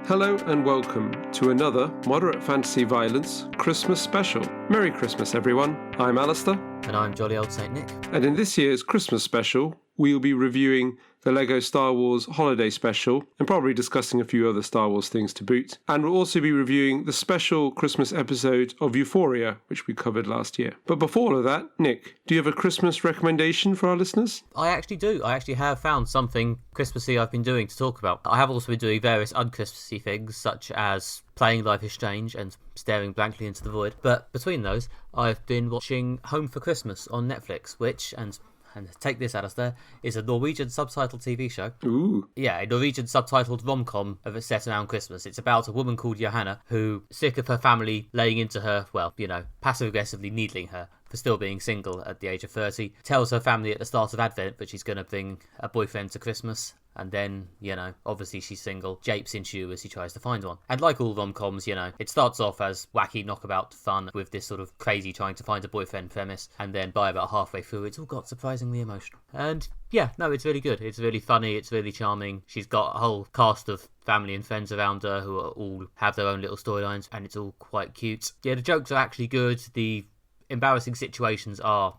Hello and welcome to another Moderate Fantasy Violence Christmas special. Merry Christmas, everyone. I'm Alistair. And I'm jolly old Saint Nick. And in this year's Christmas special, we'll be reviewing the LEGO Star Wars Holiday Special, and probably discussing a few other Star Wars things to boot. And we'll also be reviewing the special Christmas episode of Euphoria, which we covered last year. But before all of that, Nick, do you have a Christmas recommendation for our listeners? I actually do. I actually have found something Christmassy I've been doing to talk about. I have also been doing various un-Christmassy things, such as playing Life is Strange and staring blankly into the void. But between those, I've been watching Home for Christmas on Netflix, which, and take this, Alistair, is a Norwegian subtitled TV show. Ooh. Yeah, a Norwegian subtitled rom-com of a set around Christmas. It's about a woman called Johanna who, sick of her family laying into her, well, passive-aggressively needling her for still being single at the age of 30, tells her family at the start of Advent that she's going to bring a boyfriend to Christmas. And then, obviously she's single, japes into you as he tries to find one. And like all rom-coms, it starts off as wacky knockabout fun with this sort of crazy trying to find a boyfriend premise. And then by about halfway through, it's all got surprisingly emotional. And yeah, no, it's really good. It's really funny. It's really charming. She's got a whole cast of family and friends around her who are all have their own little storylines. And it's all quite cute. Yeah, the jokes are actually good. The embarrassing situations are,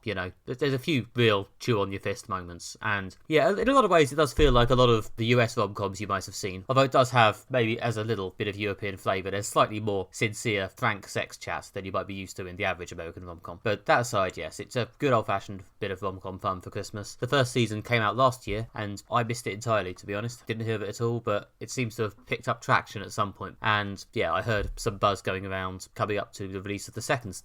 there's a few real chew on your fist moments, and yeah, in a lot of ways it does feel like a lot of the US rom-coms you might have seen, although it does have, maybe as a little bit of European flavour, there's slightly more sincere, frank sex chat than you might be used to in the average American rom-com. But that aside, yes, it's a good old-fashioned bit of rom-com fun for Christmas. The first season came out last year, and I missed it entirely, to be honest. Didn't hear of it at all, but it seems to have picked up traction at some point, and yeah, I heard some buzz going around coming up to the release of the second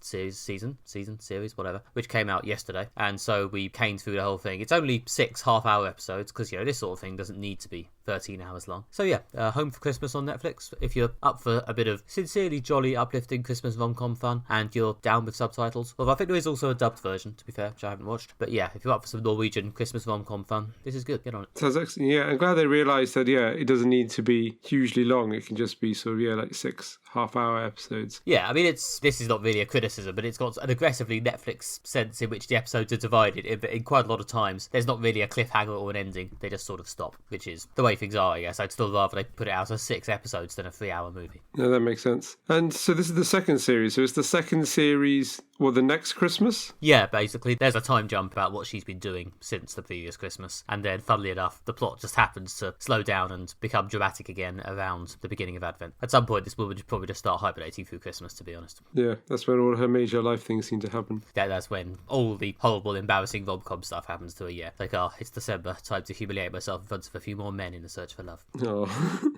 series, whatever, which came out yesterday, and so we came through the whole thing. It's only 6 half-hour episodes, because, this sort of thing doesn't need to be 13 hours long. So yeah, Home for Christmas on Netflix. If you're up for a bit of sincerely jolly, uplifting Christmas rom-com fun, and you're down with subtitles, well, I think there is also a dubbed version, to be fair, which I haven't watched. But yeah, if you're up for some Norwegian Christmas rom-com fun, this is good. Get on it. Sounds excellent. Yeah, I'm glad they realised that, it doesn't need to be hugely long. It can just be sort of, like 6 half-hour episodes. Yeah, I mean, this is not really a criticism, but it's got an aggressively Netflix sense in which the episodes are divided. In quite a lot of times, there's not really a cliffhanger or an ending. They just sort of stop, which is the way things are, I guess. I'd still rather they put it out as 6 episodes than a 3-hour movie. No, that makes sense. And so this is the second series. So it's the second series, the next Christmas? Yeah, basically. There's a time jump about what she's been doing since the previous Christmas. And then, funnily enough, the plot just happens to slow down and become dramatic again around the beginning of Advent. At some point, this woman would probably just start hibernating through Christmas, to be honest. Yeah, that's when all her major life things seem to happen. That's when all the horrible, embarrassing rom-com stuff happens to her, yeah. Like, it's December, time to humiliate myself in front of a few more men in the search for love. Oh,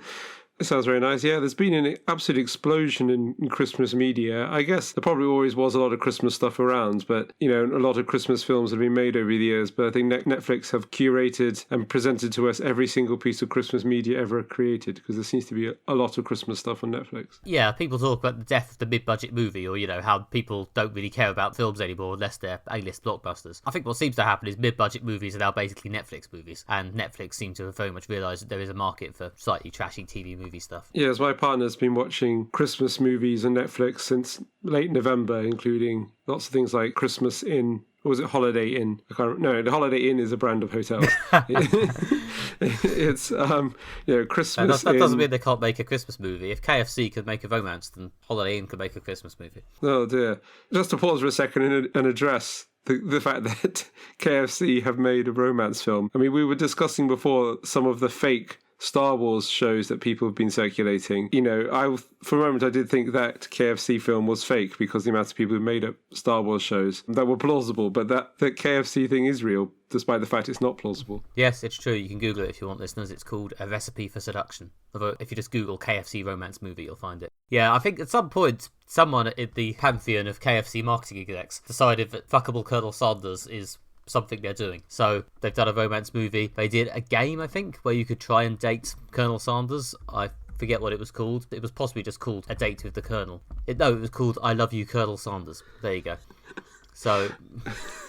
it sounds very nice. Yeah, there's been an absolute explosion in Christmas media. I guess there probably always was a lot of Christmas stuff around, but, a lot of Christmas films have been made over the years. But I think Netflix have curated and presented to us every single piece of Christmas media ever created, because there seems to be a lot of Christmas stuff on Netflix. Yeah, people talk about the death of the mid-budget movie, or, how people don't really care about films anymore unless they're A-list blockbusters. I think what seems to happen is mid-budget movies are now basically Netflix movies, and Netflix seem to have very much realised that there is a market for slightly trashy TV movie stuff. Yes, my partner's been watching Christmas movies on Netflix since late November, including lots of things like Christmas Inn. Or was it Holiday Inn? No, the Holiday Inn is a brand of hotels. It's Christmas. That doesn't mean they can't make a Christmas movie. If KFC could make a romance, then Holiday Inn could make a Christmas movie. Oh dear! Just to pause for a second and address the fact that KFC have made a romance film. I mean, we were discussing before some of the fake Star Wars shows that people have been circulating. For a moment I did think that KFC film was fake because the amount of people who made up Star Wars shows that were plausible, but that KFC thing is real, despite the fact it's not plausible. Yes, it's true. You can Google it if you want, listeners. It's called A Recipe for Seduction. Although if you just Google KFC romance movie, you'll find it. Yeah, I think at some point, someone at the pantheon of KFC marketing execs decided that fuckable Colonel Sanders is something they're doing. So they've done a romance movie. They did a game, I think, where you could try and date Colonel Sanders. I forget what it was called. It was possibly just called A Date with the Colonel. It was called I Love You, Colonel Sanders. There you go. So,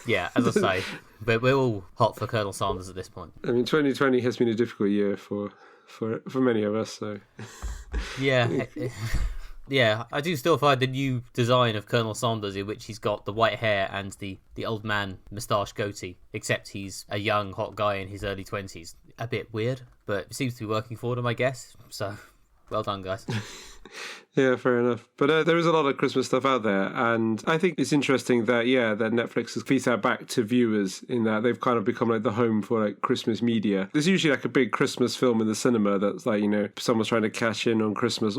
yeah, as I say, we're all hot for Colonel Sanders at this point. I mean, 2020 has been a difficult year for many of us, so... Yeah. Yeah, I do still find the new design of Colonel Sanders, in which he's got the white hair and the old man moustache goatee, except he's a young, hot guy in his early 20s. A bit weird, but it seems to be working for them, I guess. So, Well done, guys. Yeah, fair enough. But there is a lot of Christmas stuff out there, and I think it's interesting that that Netflix has feed that back to viewers in that they've kind of become like the home for like Christmas media. There's usually like a big Christmas film in the cinema that's like someone's trying to cash in on Christmas,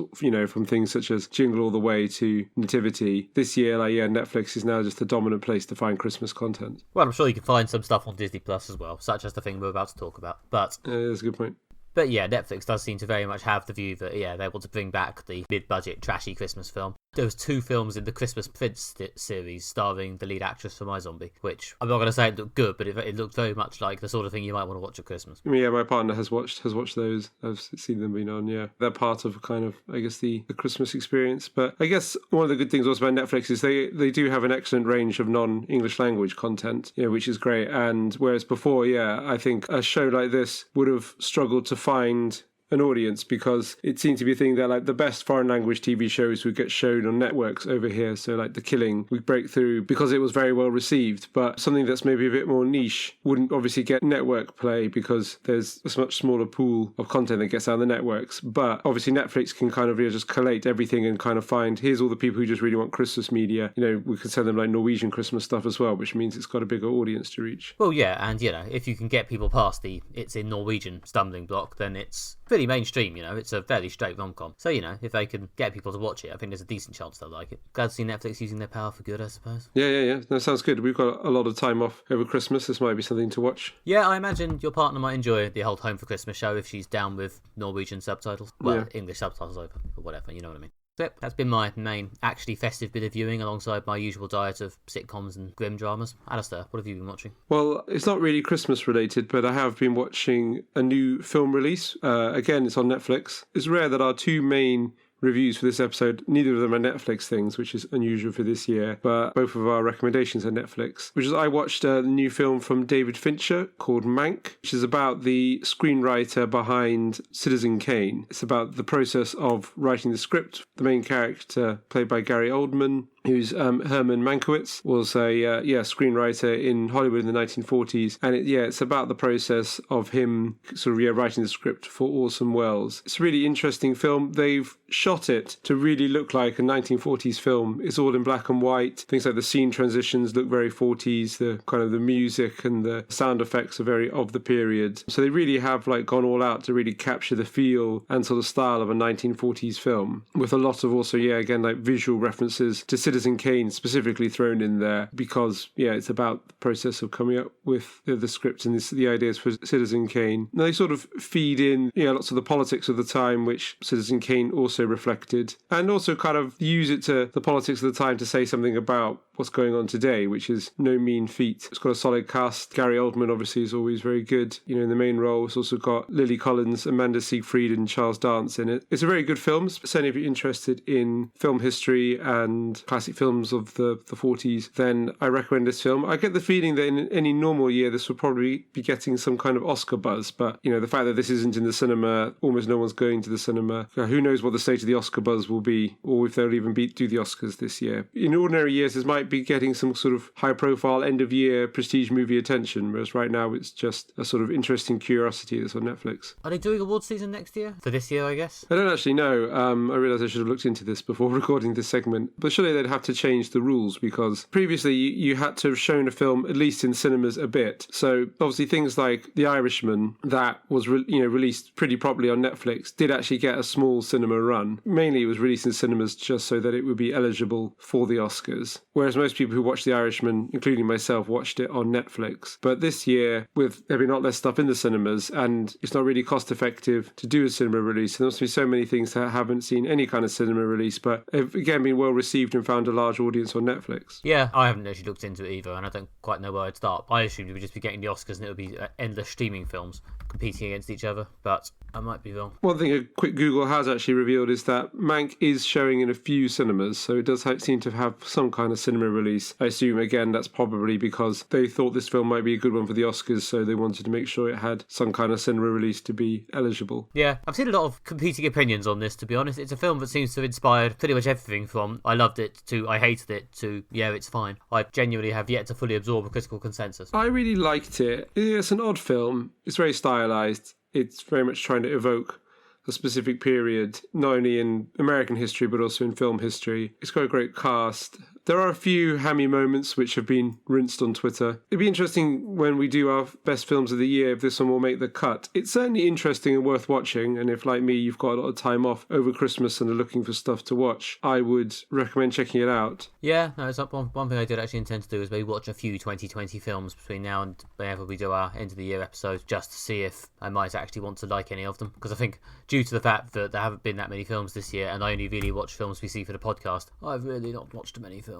from things such as Jingle All the Way to Nativity. This year, Netflix is now just the dominant place to find Christmas content. Well, I'm sure you can find some stuff on Disney Plus as well, such as the thing we're about to talk about. But that's a good point. But yeah, Netflix does seem to very much have the view that, they want to bring back the mid-budget, trashy Christmas film. There was 2 films in the Christmas Prince series starring the lead actress from iZombie, which I'm not going to say it looked good, but it looked very much like the sort of thing you might want to watch at Christmas. Yeah, my partner has watched those. I've seen them being on, yeah. They're part of kind of, I guess, the Christmas experience. But I guess one of the good things also about Netflix is they do have an excellent range of non-English language content, which is great. And whereas before, I think a show like this would have struggled to find an audience because it seemed to be a thing that like the best foreign language TV shows would get shown on networks over here. So like The Killing would break through because it was very well received, but something that's maybe a bit more niche wouldn't obviously get network play because there's a much smaller pool of content that gets out of the networks. But obviously Netflix can kind of just collate everything and kind of find, here's all the people who just really want Christmas media. We could send them like Norwegian Christmas stuff as well, which means it's got a bigger audience to reach. Well, yeah, and if you can get people past it's in Norwegian stumbling block, then it's pretty mainstream, it's a fairly straight rom-com. So, if they can get people to watch it, I think there's a decent chance they'll like it. Glad to see Netflix using their power for good, I suppose. Yeah. That sounds good. We've got a lot of time off over Christmas. This might be something to watch. Yeah, I imagine your partner might enjoy the old Home for Christmas show if she's down with Norwegian subtitles. Well, English subtitles over, or whatever, you know what I mean. Yep, that's been my main actually festive bit of viewing alongside my usual diet of sitcoms and grim dramas. Alistair, what have you been watching? Well, it's not really Christmas related, but I have been watching a new film release. Again, it's on Netflix. It's rare that our 2 main reviews for this episode, neither of them are Netflix things, which is unusual for this year, but both of our recommendations are Netflix. I watched a new film from David Fincher called Mank, which is about the screenwriter behind Citizen Kane. It's about the process of writing the script. The main character, played by Gary Oldman, who's Herman Mankiewicz, was a screenwriter in Hollywood in the 1940s, and it's about the process of him sort of writing the script for Orson Welles. It's a really interesting film. They've shot it to really look like a 1940s film. It's all in black and white. Things like the scene transitions look very 40s. The kind of the music and the sound effects are very of the period. So they really have gone all out to really capture the feel and sort of style of a 1940s film, with a lot of also visual references to Citizen Kane specifically thrown in there because it's about the process of coming up with the script and the ideas for Citizen Kane. And they sort of feed in lots of the politics of the time, which Citizen Kane also reflected, and also kind of use it to the politics of the time to say something about what's going on today, which is no mean feat. It's got a solid cast. Gary Oldman obviously is always very good, in the main role. It's also got Lily Collins, Amanda Seyfried and Charles Dance in it. It's a very good film, certainly if you're interested in film history and classic films of the 40s, then I recommend this film. I get the feeling that in any normal year this would probably be getting some kind of Oscar buzz, but the fact that this isn't in the cinema, almost no one's going to the cinema. Who knows what the state of the Oscar buzz will be, or if they'll even do the Oscars this year. In ordinary years, this might be getting some sort of high-profile end-of-year prestige movie attention, whereas right now it's just a sort of interesting curiosity that's on Netflix. Are they doing awards season next year? For this year, I guess? I don't actually know. I realise I should have looked into this before recording this segment, but surely they'd have to change the rules because previously you had to have shown a film at least in cinemas a bit. So obviously things like The Irishman, that was released pretty properly on Netflix, did actually get a small cinema run. Mainly it was released in cinemas just so that it would be eligible for the Oscars, whereas most people who watched The Irishman, including myself, watched it on Netflix. But this year, with there being a lot less stuff in the cinemas, and it's not really cost effective to do a cinema release, there must be so many things that haven't seen any kind of cinema release, but have again been well received and found a large audience on Netflix. Yeah, I haven't actually looked into it either, and I don't quite know where I'd start. I assumed it would just be getting the Oscars and it would be endless streaming films competing against each other, but I might be wrong. One thing a quick Google has actually revealed is that Mank is showing in a few cinemas, so it does seem to have some kind of cinema release. I assume, again, that's probably because they thought this film might be a good one for the Oscars, so they wanted to make sure it had some kind of cinema release to be eligible. Yeah, I've seen a lot of competing opinions on this, to be honest. It's a film that seems to have inspired pretty much everything from I loved it to I hated it to yeah, it's fine. I genuinely have yet to fully absorb a critical consensus. I really liked it. It's an odd film. It's very stylized. It's very much trying to evoke a specific period, not only in American history but also in film history. It's got a great cast. There are a few hammy moments which have been rinsed on Twitter. It'd be interesting when we do our best films of the year if this one will make the cut. It's certainly interesting and worth watching, and if, like me, you've got a lot of time off over Christmas and are looking for stuff to watch, I would recommend checking it out. Yeah, no, it's one thing I did actually intend to do is maybe watch a few 2020 films between now and whenever we do our end of the year episode, just to see if I might actually want to like any of them. Because I think due to the fact that there haven't been that many films this year, and I only really watch films we see for the podcast, I've really not watched many films.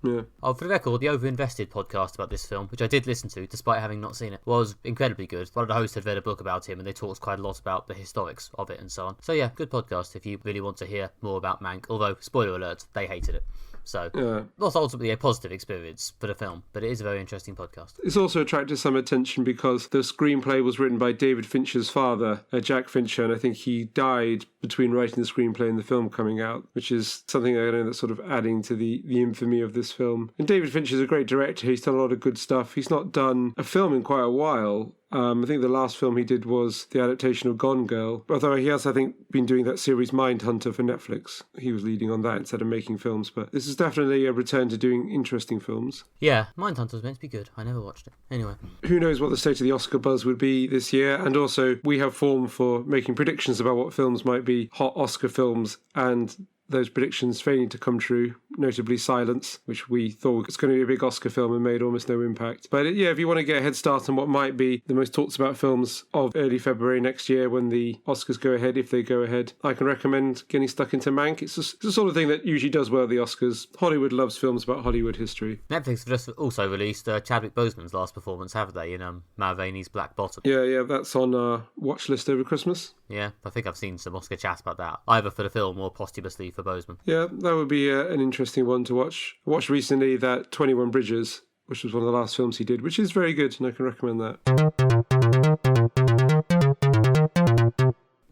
Yeah. Oh, for the record, the Overinvested podcast about this film, which I did listen to despite having not seen it, was incredibly good. One of the hosts had read a book about him and they talked quite a lot about the historics of it and so on. So yeah, good podcast if you really want to hear more about Mank, although, spoiler alert, they hated it. So, not ultimately a positive experience for the film, but it is a very interesting podcast. It's also attracted some attention because the screenplay was written by David Fincher's father, Jack Fincher, and I think he died between writing the screenplay and the film coming out, which is something I know that's sort of adding to the infamy of this film. And David Fincher's a great director. He's done a lot of good stuff. He's not done a film in quite a while. I think the last film he did was the adaptation of Gone Girl, although he has, I think, been doing that series Mindhunter for Netflix. He was leading on that instead of making films, but this is definitely a return to doing interesting films. Yeah, Mindhunter was meant to be good. I never watched it. Anyway. Who knows what the state of the Oscar buzz would be this year, and also we have form for making predictions about what films might be hot Oscar films, and those predictions failing to come true, notably Silence, which we thought was going to be a big Oscar film and made almost no impact. But yeah, if you want to get a head start on what might be the most talked about films of early February next year when the Oscars go ahead, if they go ahead, I can recommend getting stuck into Mank. It's the sort of thing that usually does well at the Oscars. Hollywood loves films about Hollywood history. Netflix have just also released Chadwick Boseman's last performance, haven't they, in Mulvaney's Black Bottom? Yeah, that's on our watch list over Christmas. Yeah, I think I've seen some Oscar chat about that, either for the film or posthumously for Boseman. Yeah, that would be an interesting one to watch. I watched recently that 21 Bridges, which was one of the last films he did, which is very good, and I can recommend that.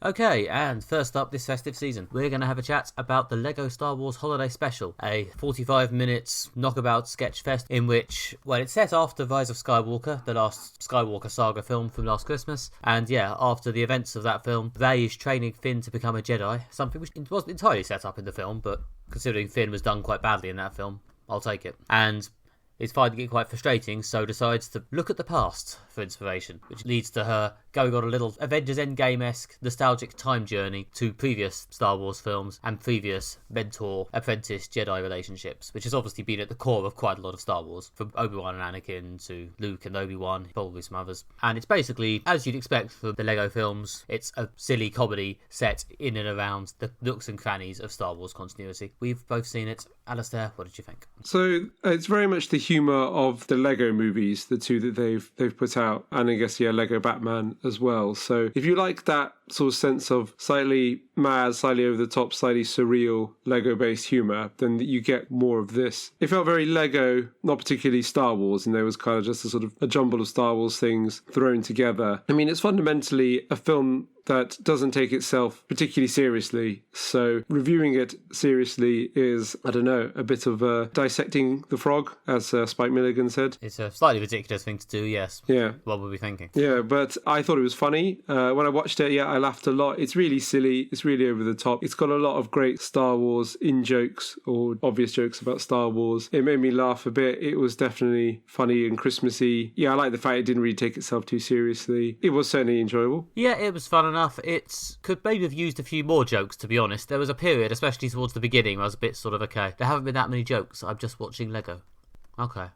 Okay, and first up this festive season, we're going to have a chat about the LEGO Star Wars Holiday Special, a 45 minutes knockabout sketch fest in which, well, it's set after Rise of Skywalker, the last Skywalker saga film from last Christmas, and yeah, after the events of that film, Rey is training Finn to become a Jedi, something which wasn't entirely set up in the film, but considering Finn was done quite badly in that film, I'll take it. And is finding it quite frustrating, so decides to look at the past for inspiration, which leads to her going on a little Avengers Endgame-esque nostalgic time journey to previous Star Wars films and previous mentor-apprentice Jedi relationships, which has obviously been at the core of quite a lot of Star Wars, from Obi-Wan and Anakin to Luke and Obi-Wan, probably some others. And it's basically, as you'd expect from the LEGO films, it's a silly comedy set in and around the nooks and crannies of Star Wars continuity. We've both seen it. Alistair, what did you think? So it's very much the humour of the Lego movies, the two that they've put out, and I guess Lego Batman as well. So if you like that sort of sense of slightly mad, slightly over the top, slightly surreal Lego based humour, then you get more of this. It felt very Lego, not particularly Star Wars, and there was kind of just a sort of a jumble of Star Wars things thrown together. I mean, it's fundamentally a film that doesn't take itself particularly seriously. So reviewing it seriously is, I don't know, a bit of dissecting the frog, as Spike Milligan said. It's a slightly ridiculous thing to do, yes. Yeah. What were we thinking? Yeah, but I thought it was funny. When I watched it, I laughed a lot. It's really silly. It's really over the top. It's got a lot of great Star Wars in-jokes or obvious jokes about Star Wars. It made me laugh a bit. It was definitely funny and Christmassy. Yeah, I like the fact it didn't really take itself too seriously. It was certainly enjoyable. Yeah, it was fun enough. It could maybe have used a few more jokes, to be honest. There was a period, especially towards the beginning, where I was a bit sort of, okay, there haven't been that many jokes. I'm just watching Lego. Okay.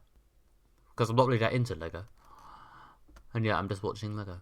Because I'm not really that into Lego. And yeah, I'm just watching Lego.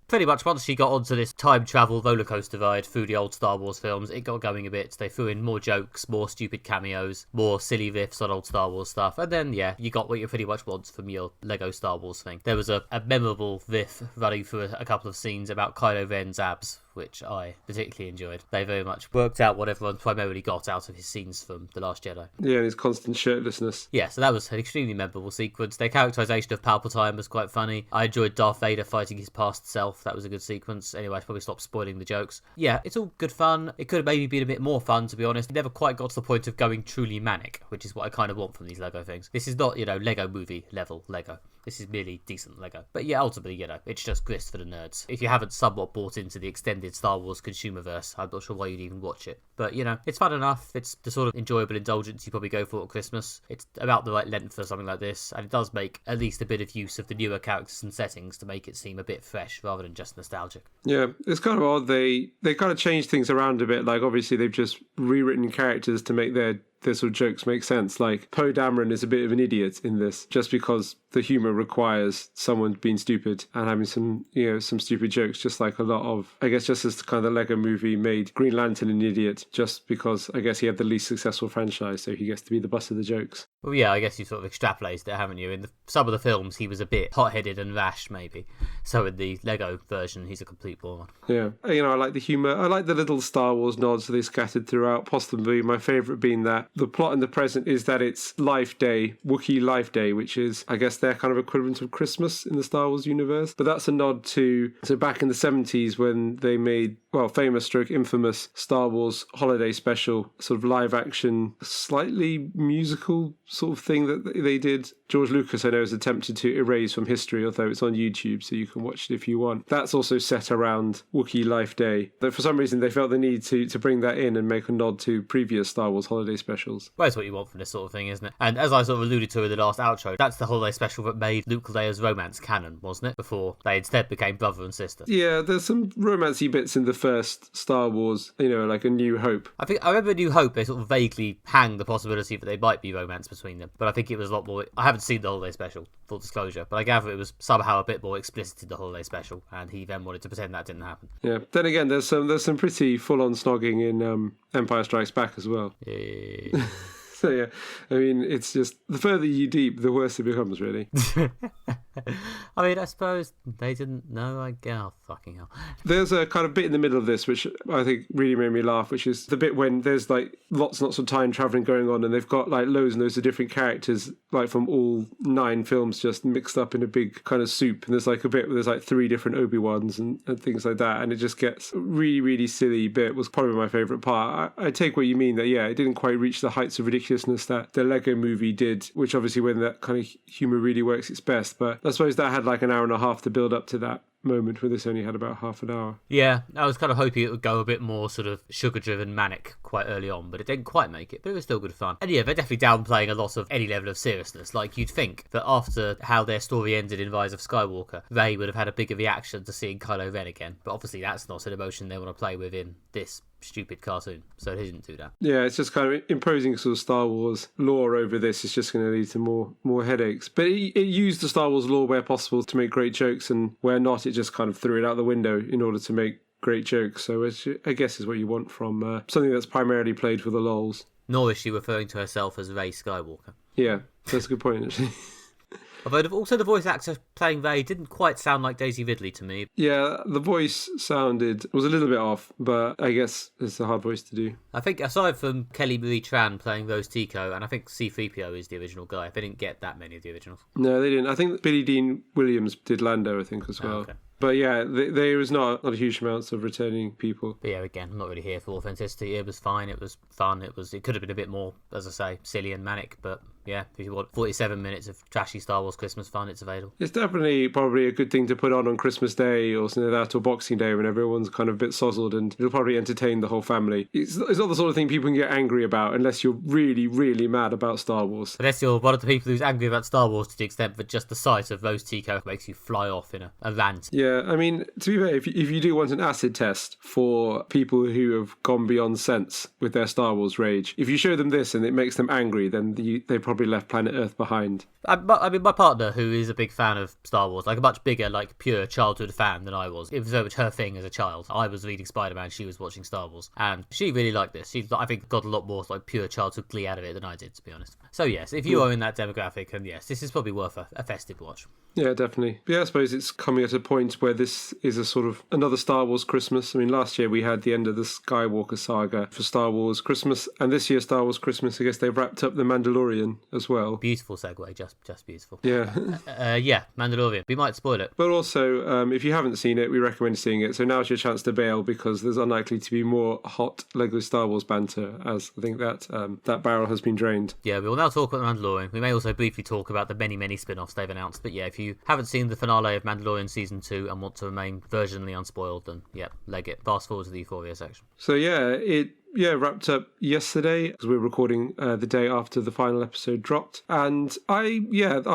Pretty much once she got onto this time travel roller coaster ride through the old Star Wars films, it got going a bit. They threw in more jokes, more stupid cameos, more silly riffs on old Star Wars stuff, and then yeah, you got what you pretty much want from your Lego Star Wars thing. There was a memorable riff running through a couple of scenes about Kylo Ren's abs, which I particularly enjoyed. They very much worked out what everyone primarily got out of his scenes from The Last Jedi. Yeah, and his constant shirtlessness. Yeah, so that was an extremely memorable sequence. Their characterisation of Palpatine was quite funny. I enjoyed Darth Vader fighting his past self. That was a good sequence. Anyway, I should probably stop spoiling the jokes. Yeah, it's all good fun. It could have maybe been a bit more fun, to be honest. It never quite got to the point of going truly manic, which is what I kind of want from these Lego things. This is not, Lego movie level Lego. This is merely decent Lego. But yeah, ultimately, it's just grist for the nerds. If you haven't somewhat bought into the extended Star Wars consumerverse, I'm not sure why you'd even watch it. But, it's fun enough. It's the sort of enjoyable indulgence you probably go for at Christmas. It's about the right length for something like this, and it does make at least a bit of use of the newer characters and settings to make it seem a bit fresh rather than just nostalgic. Yeah, it's kind of odd. They kind of changed things around a bit. Like, obviously, they've just rewritten characters to make their sort of jokes make sense. Like, Poe Dameron is a bit of an idiot in this, just because the humour requires someone being stupid and having some stupid jokes, just like a lot of, I guess, just as kind of the Lego movie made Green Lantern an idiot, just because I guess he had the least successful franchise, so he gets to be the butt of the jokes. Well, yeah, I guess you sort of extrapolated it, haven't you? In some of the films, he was a bit hot-headed and rash, maybe. So in the Lego version, he's a complete moron. Yeah. I like the humour. I like the little Star Wars nods they scattered throughout, possibly my favourite being that the plot in the present is that it's Life Day, Wookiee Life Day, which is, I guess, their kind of equivalent of Christmas in the Star Wars universe. But that's a nod to, so back in the 70s when they made, famous stroke infamous Star Wars holiday special, sort of live action, slightly musical sort of thing that they did. George Lucas, I know, has attempted to erase from history, although it's on YouTube, so you can watch it if you want. That's also set around Wookiee Life Day. But for some reason, they felt the need to bring that in and make a nod to previous Star Wars holiday specials. Well, that's what you want from this sort of thing, isn't it? And as I sort of alluded to in the last outro, that's the holiday special that made Luke Leia's romance canon, wasn't it? Before they instead became brother and sister. Yeah, there's some romancy bits in the first Star Wars, like A New Hope. I remember A New Hope, they sort of vaguely hang the possibility that they might be romance between them. But I think it was a lot more... I haven't seen the holiday special, full disclosure, but I gather it was somehow a bit more explicit in the holiday special, and he then wanted to pretend that didn't happen. Yeah. Then again, there's some pretty full-on snogging in Empire Strikes Back as well. Yeah. So yeah, I mean, it's just, the further you deep, the worse it becomes, really. I mean, I suppose they didn't know. Fucking hell. There's a kind of bit in the middle of this which I think really made me laugh, which is the bit when there's like lots and lots of time traveling going on, and they've got like loads and loads of different characters, like from all 9 films, just mixed up in a big kind of soup. And there's like a bit where there's like 3 different Obi-Wans and things like that, and it just gets a really, really silly bit. Was probably my favourite part. I take what you mean that, yeah, it didn't quite reach the heights of ridiculousness that the Lego movie did, which obviously when that kind of humour really works its best. But I suppose that had like an hour and a half to build up to that moment, where this only had about half an hour. Yeah, I was kind of hoping it would go a bit more sort of sugar-driven manic quite early on, but it didn't quite make it, but it was still good fun. And yeah, they're definitely downplaying a lot of any level of seriousness. Like, you'd think that after how their story ended in Rise of Skywalker, they would have had a bigger reaction to seeing Kylo Ren again, but obviously that's not an emotion they want to play with in this stupid cartoon, so they didn't do that. Yeah, it's just kind of imposing sort of Star Wars lore over this. It's just going to lead to more headaches. But it used the Star Wars lore where possible to make great jokes, and where not, it just kind of threw it out the window in order to make great jokes. So it's, I guess, is what you want from something that's primarily played for the lols. Nor is she referring to herself as Rey Skywalker. Yeah, that's a good point, actually. Although also the voice actor playing Rey didn't quite sound like Daisy Ridley to me. Yeah, the voice was a little bit off, but I guess it's a hard voice to do. I think aside from Kelly Marie Tran playing Rose Tico, and I think C-3PO is the original guy, they didn't get that many of the originals. No, they didn't. I think Billy Dean Williams did Lando, I think, as well. Oh, okay. But yeah, there was not a huge amounts of returning people. But yeah, again, I'm not really here for authenticity. It was fine. It was fun. It could have been a bit more, as I say, silly and manic. But yeah, if you want 47 minutes of trashy Star Wars Christmas fun, it's available. It's definitely probably a good thing to put on Christmas Day or something like that, or Boxing Day, when everyone's kind of a bit sozzled, and it'll probably entertain the whole family. It's not the sort of thing people can get angry about unless you're really, really mad about Star Wars. Unless you're one of the people who's angry about Star Wars to the extent that just the sight of Rose Tico makes you fly off in a rant. Yeah, I mean, to be fair, if you do want an acid test for people who have gone beyond sense with their Star Wars rage, if you show them this and it makes them angry, then they probably probably left planet Earth behind. I mean, my partner, who is a big fan of Star Wars, like a much bigger, like pure childhood fan than I was. It was very much her thing as a child. I was reading Spider-Man, she was watching Star Wars, and she really liked this. She, I think, got a lot more like pure childhood glee out of it than I did, to be honest. So yes, if you are in that demographic, and yes, this is probably worth a festive watch. Yeah, definitely. But yeah, I suppose it's coming at a point where this is a sort of another Star Wars Christmas. I mean, last year we had the end of the Skywalker saga for Star Wars Christmas, and this year Star Wars Christmas, I guess they've wrapped up The Mandalorian as well. Beautiful segue, just beautiful. Yeah. Yeah, Mandalorian. We might spoil it. But also, if you haven't seen it, we recommend seeing it. So now's your chance to bail, because there's unlikely to be more hot Lego Star Wars banter, as I think that barrel has been drained. Yeah, we will now talk about The Mandalorian. We may also briefly talk about the many spin-offs they've announced. But yeah, if you haven't seen the finale of Mandalorian Season 2 and want to remain versionally unspoiled, then yeah, leg it. Fast forward to the Euphoria section. So yeah, it wrapped up yesterday, because we're recording the day after the final episode dropped, and I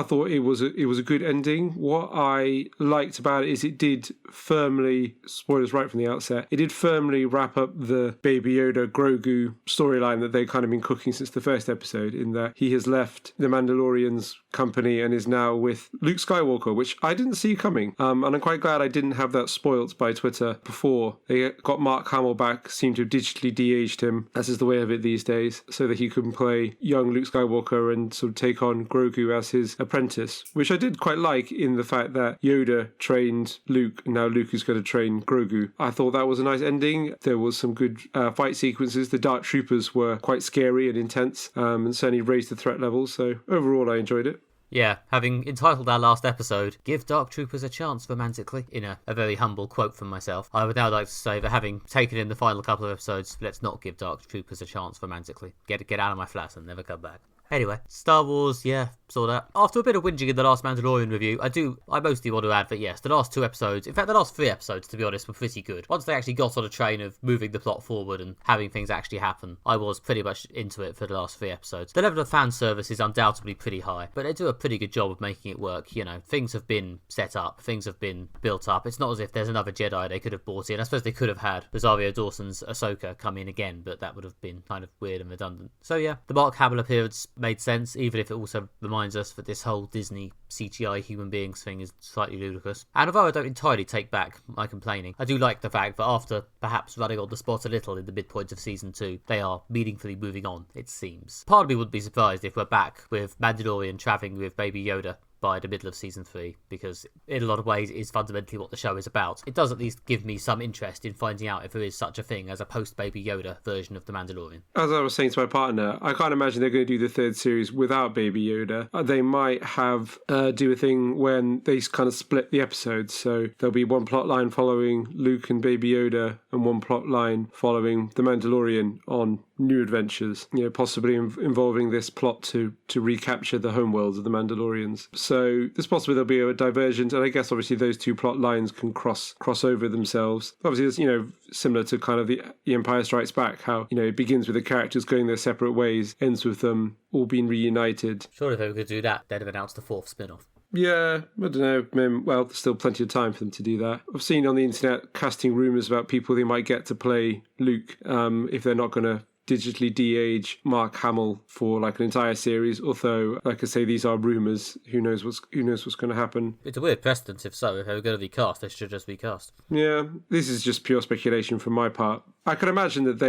thought it was a good ending. What I liked about it is it did firmly, spoilers right from the outset, it did firmly wrap up the Baby Yoda Grogu storyline that they've kind of been cooking since the first episode, in that he has left the Mandalorian's company and is now with Luke Skywalker, which I didn't see coming, and I'm quite glad I didn't have that spoilt by Twitter before. They got Mark Hamill back, seemed to have digitally de-aged him, as is the way of it these days, so that he can play young Luke Skywalker and sort of take on Grogu as his apprentice, which I did quite like, in the fact that Yoda trained Luke and now Luke is going to train Grogu. I thought that was a nice ending. There was some good fight sequences. The Dark Troopers were quite scary and intense, and certainly raised the threat level, so overall I enjoyed it. Yeah, having entitled our last episode, Give Dark Troopers a Chance romantically, in a very humble quote from myself, I would now like to say that having taken in the final couple of episodes, let's not give Dark Troopers a chance romantically. Get out of my flat and never come back. Anyway, Star Wars, yeah, saw that. After a bit of whinging in the last Mandalorian review, I mostly want to add that yes, the last 2 episodes, in fact the last 3 episodes, to be honest, were pretty good. Once they actually got on a train of moving the plot forward and having things actually happen, I was pretty much into it for the last 3 episodes. The level of fan service is undoubtedly pretty high, but they do a pretty good job of making it work. You know, things have been set up, things have been built up. It's not as if there's another Jedi they could have brought in. I suppose they could have had Rosario Dawson's Ahsoka come in again, but that would have been kind of weird and redundant. So yeah, the Mark Hamill appearance made sense, even if it also reminds us that this whole Disney CGI human beings thing is slightly ludicrous. And although I don't entirely take back my complaining, I do like the fact that after perhaps running on the spot a little in the midpoint of Season 2, they are meaningfully moving on, it seems. Part of me wouldn't be surprised if we're back with Mandalorian travelling with Baby Yoda by the middle of Season 3, because in a lot of ways it is fundamentally what the show is about. It does at least give me some interest in finding out if there is such a thing as a post-Baby Yoda version of The Mandalorian. As I was saying to my partner, I can't imagine they're going to do the 3rd series without Baby Yoda. They might have do a thing when they kind of split the episodes, so there'll be one plot line following Luke and Baby Yoda and one plot line following The Mandalorian on new adventures, possibly involving this plot to recapture the homeworlds of the Mandalorians. So there's possibly there'll be a divergent, and I guess obviously those 2 plot lines can cross over themselves. Obviously, it's similar to kind of the Empire Strikes Back, how it begins with the characters going their separate ways, ends with them all being reunited. Sure, if they were going to do that, they'd have announced a 4th spin-off. Yeah, I don't know. Well, there's still plenty of time for them to do that. I've seen on the internet casting rumours about people they might get to play Luke if they're not going to digitally de-age Mark Hamill for like an entire series. Although, like I say, these are rumours. Who knows what's going to happen? It's a weird precedent. If so, if they were going to be cast, they should just be cast. Yeah, this is just pure speculation from my part. I can imagine that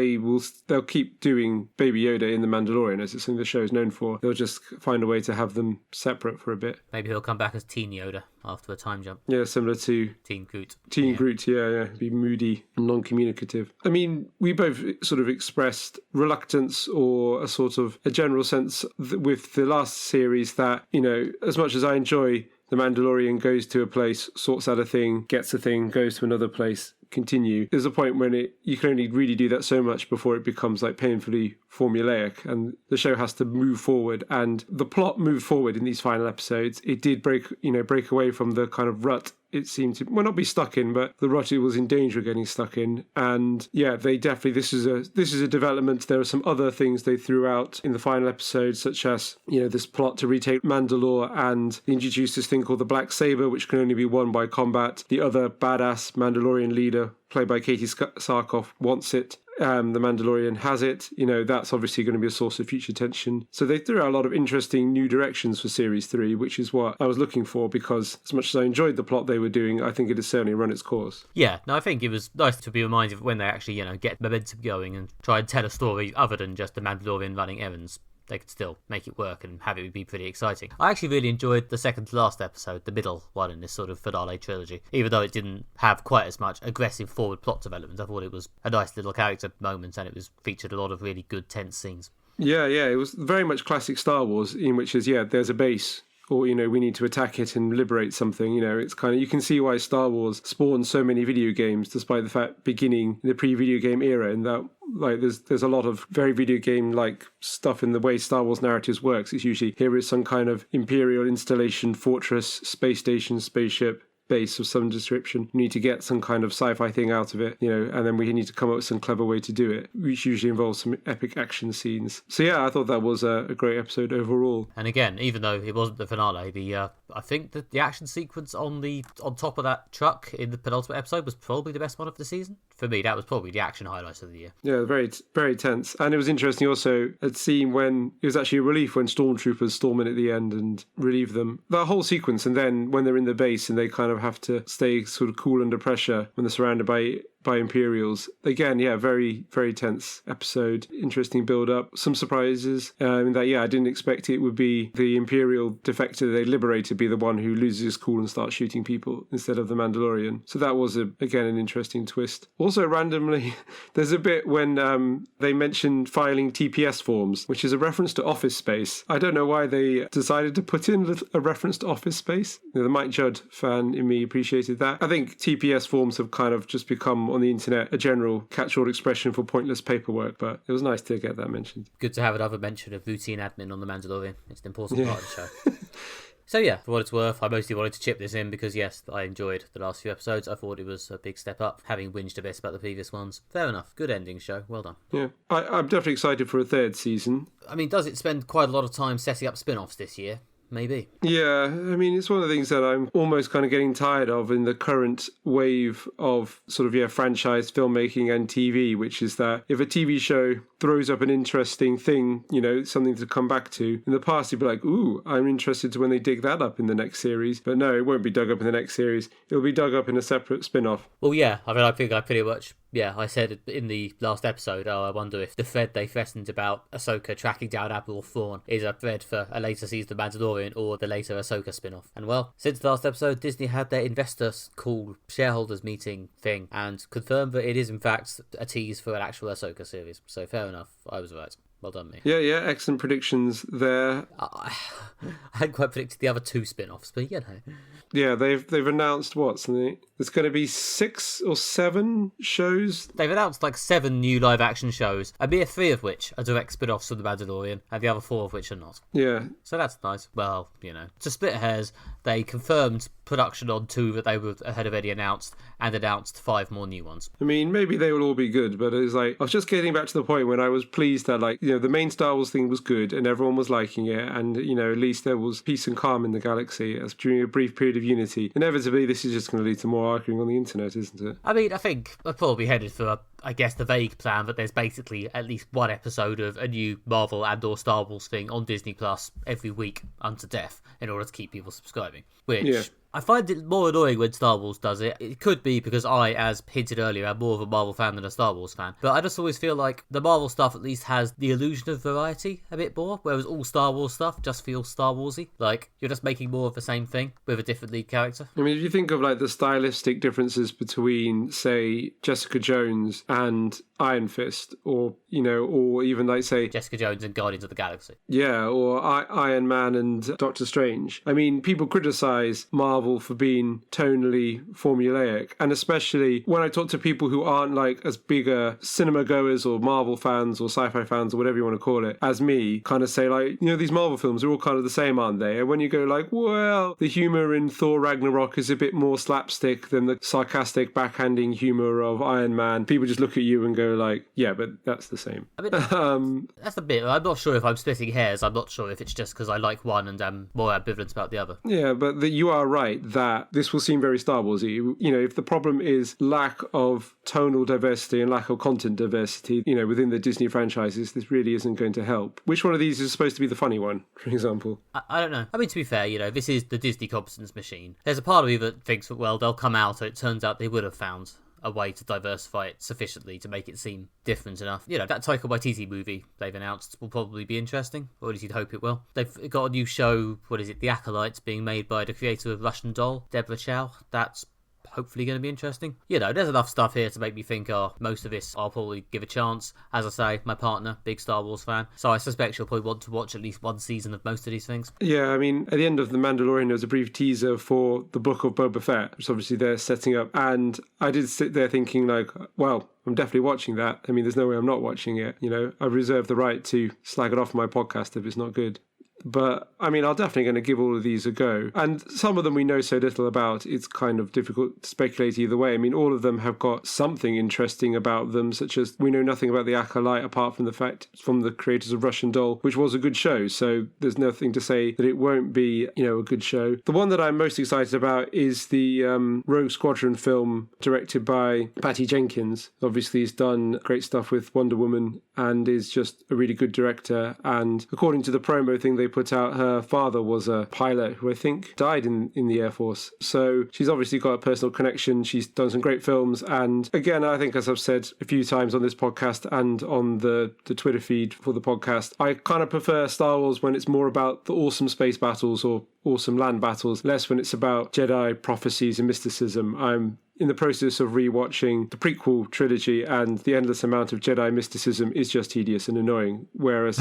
they'll keep doing Baby Yoda in The Mandalorian, as it's something the show is known for. They'll just find a way to have them separate for a bit. Maybe he'll come back as Teen Yoda after a time jump. Yeah, similar to Teen Groot. Groot, yeah. Be moody and non-communicative. I mean, we both sort of expressed reluctance or a sort of a general sense with the last series that, as much as I enjoy The Mandalorian goes to a place, sorts out a thing, gets a thing, goes to another place, continue. There's a point when you can only really do that so much before it becomes like painfully formulaic, and the show has to move forward. And the plot moved forward in these final episodes. It did break away from the kind of rut it seemed to, well, not be stuck in, but the rut it was in danger of getting stuck in. And yeah, they definitely, this is a development. There are some other things they threw out in the final episode, such as, this plot to retake Mandalore, and they introduced this thing called the Black Saber, which can only be won by combat. The other badass Mandalorian leader, played by Katie Sarkoff, wants it. The Mandalorian has it. That's obviously going to be a source of future tension. So they threw out a lot of interesting new directions for Series 3, which is what I was looking for, because as much as I enjoyed the plot they were doing, I think it has certainly run its course. Yeah, no, I think it was nice to be reminded of when they actually, get momentum going and try and tell a story other than just the Mandalorian running errands. They could still make it work and have it be pretty exciting. I actually really enjoyed the second to last episode, the middle one in this sort of finale trilogy. Even though it didn't have quite as much aggressive forward plot development, I thought it was a nice little character moment, and it was featured a lot of really good tense scenes. Yeah, it was very much classic Star Wars, in which is, there's a base, or, we need to attack it and liberate something. It's kind of, you can see why Star Wars spawned so many video games, despite the fact beginning in the pre-video game era, and that there's a lot of very video game like stuff in the way Star Wars narratives works. It's usually, here is some kind of Imperial installation, fortress, space station, spaceship, base of some description. You need to get some kind of sci-fi thing out of it, and then we need to come up with some clever way to do it, which usually involves some epic action scenes. So yeah, I thought that was a great episode overall. And again, even though it wasn't the finale, I think that the action sequence on top of that truck in the penultimate episode was probably the best one of the season. For me, that was probably the action highlight of the year. Yeah, very, very tense. And it was interesting also a scene when it was actually a relief when stormtroopers storm in at the end and relieve them. That whole sequence, and then when they're in the base and they kind of have to stay sort of cool under pressure when they're surrounded by Imperials. Again, very, very tense episode. Interesting build-up. Some surprises. In that, I didn't expect it would be the Imperial defector they liberated be the one who loses his cool and starts shooting people instead of the Mandalorian. So that was, again, an interesting twist. Also, randomly, there's a bit when they mentioned filing TPS forms, which is a reference to Office Space. I don't know why they decided to put in a reference to Office Space. The Mike Judd fan in me appreciated that. I think TPS forms have kind of just become on the internet a general catch-all expression for pointless paperwork, but it was nice to get that mentioned. Good to have another mention of routine admin on the Mandalorian. It's an important part of the show. So yeah, for what it's worth, I mostly wanted to chip this in because yes, I enjoyed the last few episodes. I thought it was a big step up, having whinged a bit about the previous ones. Fair enough. Good ending show. Well done. Yeah, I'm definitely excited for a third season. I mean, does it spend quite a lot of time setting up spin-offs this year? Maybe. Yeah, I mean, it's one of the things that I'm almost kind of getting tired of in the current wave of sort of, franchise filmmaking and TV, which is that if a TV show throws up an interesting thing, something to come back to, in the past you'd be like, ooh, I'm interested to when they dig that up in the next series. But no, it won't be dug up in the next series. It'll be dug up in a separate spin-off. Well, yeah, I mean, I think I pretty much... Yeah, I said in the last episode, I wonder if the thread they threatened about Ahsoka tracking down Admiral Thrawn is a thread for a later season of Mandalorian or the later Ahsoka spin-off. And well, since the last episode, Disney had their investors call shareholders meeting thing and confirmed that it is in fact a tease for an actual Ahsoka series. So fair enough, I was right. Well done, me. Yeah, excellent predictions there. I hadn't quite predicted the other two spin-offs, but Yeah, they've announced there's going to be 6 or 7 shows. They've announced 7 new live-action shows, a mere 3 of which are direct spin-offs from The Mandalorian, and the other 4 of which are not. Yeah. So that's nice. Well, to split hairs, they confirmed production on 2 that they had already announced, and announced 5 more new ones. I mean, maybe they will all be good, but it's I was just getting back to the point when I was pleased that, the main Star Wars thing was good, and everyone was liking it, and, at least there was peace and calm in the galaxy as during a brief period of unity. Inevitably, this is just going to lead to more arguing on the internet, isn't it? I mean, I think we're probably headed for the vague plan that there's basically at least one episode of a new Marvel and or Star Wars thing on Disney Plus every week unto death in order to keep people subscribing. Which I find it more annoying when Star Wars does it. It could be because I, as hinted earlier, am more of a Marvel fan than a Star Wars fan. But I just always feel like the Marvel stuff at least has the illusion of variety a bit more, whereas all Star Wars stuff just feels Star Warsy. You're just making more of the same thing with a different lead character. I mean, if you think of the stylistic differences between, say, Jessica Jones and Iron Fist, or even say Jessica Jones and Guardians of the Galaxy. Yeah, or Iron Man and Doctor Strange. I mean, people criticize Marvel for being tonally formulaic, and especially when I talk to people who aren't as bigger cinema goers or Marvel fans or sci-fi fans or whatever you want to call it as me, kind of say these Marvel films are all kind of the same, aren't they? And when you go well, the humor in Thor Ragnarok is a bit more slapstick than the sarcastic backhanding humor of Iron Man, people just just look at you and go like, yeah, but that's the same. I mean, that's the bit. I'm not sure if I'm splitting hairs. I'm not sure if it's just because I like one and am more ambivalent about the other. Yeah, but you are right that this will seem very Star Warsy. You know, if the problem is lack of tonal diversity and lack of content diversity, you know, within the Disney franchises, this really isn't going to help. Which one of these is supposed to be the funny one, for example? I don't know. I mean, to be fair, you know, this is the Disney competence machine. There's a part of me that thinks that, well, they'll come out and it turns out they would have found a way to diversify it sufficiently to make it seem different enough. You know, that Taika Waititi movie they've announced will probably be interesting, or at least you'd hope it will. They've got a new show, what is it, The Acolytes, being made by the creator of Russian Doll, Deborah Chow. That's hopefully going to be interesting. You know, there's enough stuff here to make me think, most of this I'll probably give a chance. As I say, my partner, big Star Wars fan, so I suspect she'll probably want to watch at least one season of most of these things. Yeah, I mean, at the end of The Mandalorian, there was a brief teaser for the Book of Boba Fett, which obviously they're setting up, and I did sit there thinking like, well, I'm definitely watching that. I mean, there's no way I'm not watching it. You know, I reserve the right to slag it off on my podcast if it's not good. But, I mean, I'm definitely going to give all of these a go. And some of them we know so little about, it's kind of difficult to speculate either way. I mean, all of them have got something interesting about them, such as we know nothing about The Acolyte apart from the fact it's from the creators of Russian Doll, which was a good show. So there's nothing to say that it won't be, you know, a good show. The one that I'm most excited about is the Rogue Squadron film directed by Patty Jenkins. Obviously, he's done great stuff with Wonder Woman and is just a really good director. And according to the promo thing they put out, her father was a pilot who I think died in the Air Force. So she's obviously got a personal connection. She's done some great films. And again, I think, as I've said a few times on this podcast and on the Twitter feed for the podcast, I kind of prefer Star Wars when it's more about the awesome space battles or awesome land battles, less when it's about Jedi prophecies and mysticism. I'm in the process of rewatching the prequel trilogy, and the endless amount of Jedi mysticism is just tedious and annoying. Whereas